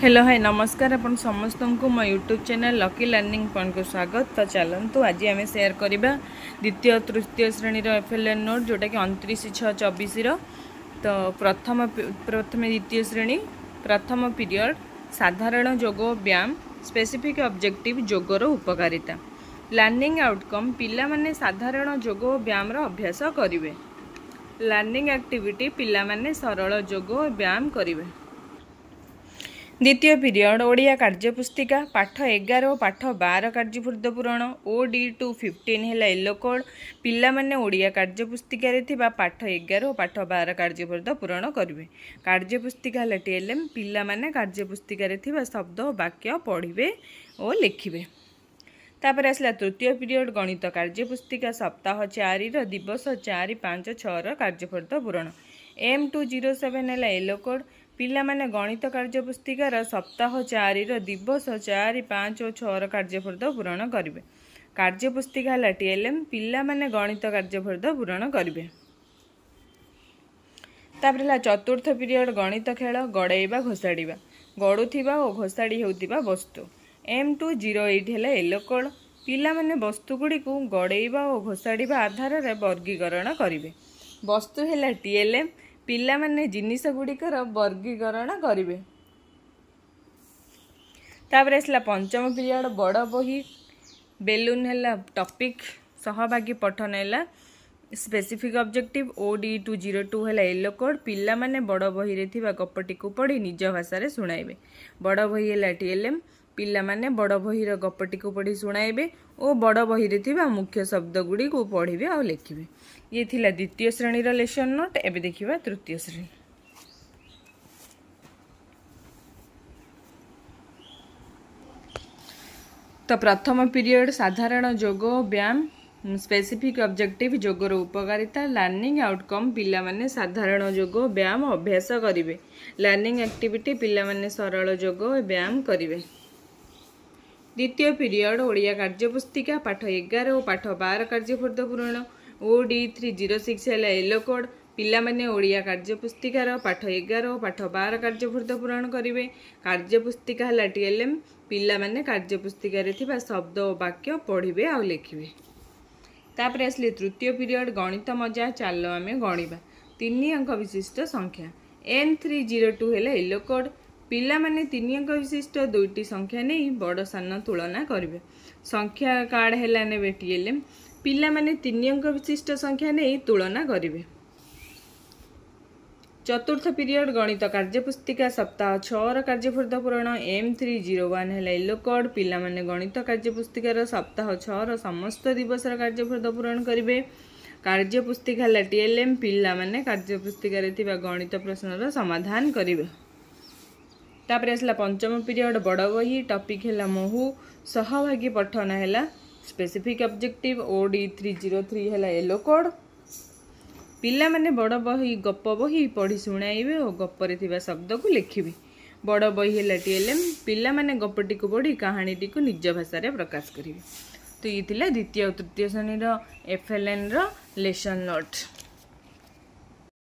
Hello hi नमस्कार अपन समस्त को मो YouTube channel lucky learning point को स्वागत। तो चलतु आज आम शेयर करवा द्वितीय तृतीय श्रेणी एफएलएन नोट जोटा कि 29/6/24 तो प्रथम द्वितीय श्रेणी प्रथम पीरियड साधारण योग व्यायाम स्पेसिफिक ऑब्जेक्टिव योगर उपकारिता लर्निंग आउटकम पिला माने साधारण योग व्यायाम अभ्यास करेंगे। लर्निंग एक्टिविटी पिला माने सरल योग व्यायाम करेंगे। द्वितीय पीरियड ओडिया कार्यपुस्तिका पाठ 11 और पाठ 12 कार्यपूर्त पूरण OD215 है येलो कोड पिला माने ओडिया कार्यपुस्तिका पाठ 11 और पाठ 12 कार्यपूर्त पूरण करेंगे। कार्यपुस्तिका है TLM पिला माने कार्यपुस्तिका शब्द और वाक्य पढ़े और लिखे। तापर आसला तृतीय पीरियड गणित कार्यपुस्तिका सप्ताह 4 दिवस 4, 5, 6 कार्यपूर्त पूरण M207 है येलो कोड पिला माने गणित कार्यपुस्तिकार सप्ताह 4 दिवस 4, 5 और 6 कार्यपूर्त पूरण करेंगे। कार्यपुस्तिका है TLM पिला माने गणित कार्यपूर्त पूरण करेंगे। तापर चतुर्थ पीरियड गणित खेल गड़ेवा घोषाड़ा गड़ुवा और घोषाड़ी होता वस्तु M208 है येलो कोड पिला माने वस्तु गुड़ी को गड़ेवा और घोषाड़ा आधार में वर्गीकरण करेंगे। वस्तु है TLM पिला माने जिनिस गुड़िकर वर्गीकरण करेंगे। तापर आसला पंचम पीरियड बड़ बही बेलून है टॉपिक सहभागी पठन है स्पेसिफिक ऑब्जेक्टिव OD202 है येलो कोड पिला माने बड़ बही रे थिबा गपटी को पढ़ी निज भाषा रे सुनाइबे। बड़ बही है TLM पिला माने बड़ बही रो गपटी को पढ़ी सुनाइबे और बड़ बही रे थिबा मुख्य शब्द गुड़ी को पढ़िबे और लिखिबे। ये थिला द्वितीय श्रेणी रो लेसन नोट। एबे देखिबा तृतीय श्रेणी। तो प्रथम पीरियड साधारण योग व्यायाम स्पेसिफिक ऑब्जेक्टिव योगर उपकारिता लर्निंग आउटकम पिला माने साधारण योग व्यायाम अभ्यास करेंगे। लर्निंग एक्टिविटी पिला माने सरल योग व्यायाम करेंगे। द्वितीय पीरियड ओडिया कार्यपुस्तिका पाठ 11 और पाठ 12 कार्यपूर्त पूरण OD306 है येलो कोड पिला माने ओडिया कार्यपुस्तिकार पाठ 11 और पाठ 12 कार्यपूर्त पूरण करेंगे। कार्यपुस्तिका है TLM पिला माने कार्यपुस्तिका रे थिबा शब्द और वाक्य पढ़े और लिखे। तापर आसली तृतीय पीरियड गणित मजा चलो आम गणिबा 3 अंक विशिष्ट संख्या N302 है येलो कोड पिला माने 3 अंक विशिष्ट दुईटी संख्या नहीं बड़ सान तुलना करेंगे। संख्या कार्ड है ने TLM पिला माने 3 अंक विशिष्ट संख्या नहीं तुलना करेंगे। चतुर्थ पीरियड गणित कार्यपुस्तिका सप्ताह 6 कार्यपूर्त पूरण M301 है येलो कोड पिला माने गणित कार्यपुस्तिकार सप्ताह 6 समस्त दिवस कार्यपूर्त पूरण करेंगे। कार्यपुस्तिका है TLM पिला माने कार्यपुस्तिकार थिबा गणित प्रश्नर समाधान करेंगे। तापर आसला पंचम पीरियड बड़ बही टॉपिक है महू सहभागी पठन है स्पेसिफिक ऑब्जेक्टिव OD303 है येलो कोड पिला माने बड़ बही गप बही पढ़ी सुनाइबे और गप्परे थिबा शब्द को लिखिबे। बड़ बही है TLM पिला माने गपटी को पढ़ी कहानीटी को निज भाषा रे प्रकाश करेंगे। तो ये थिला द्वितीय और तृतीय श्रेणी FLN रो लेसन नोट।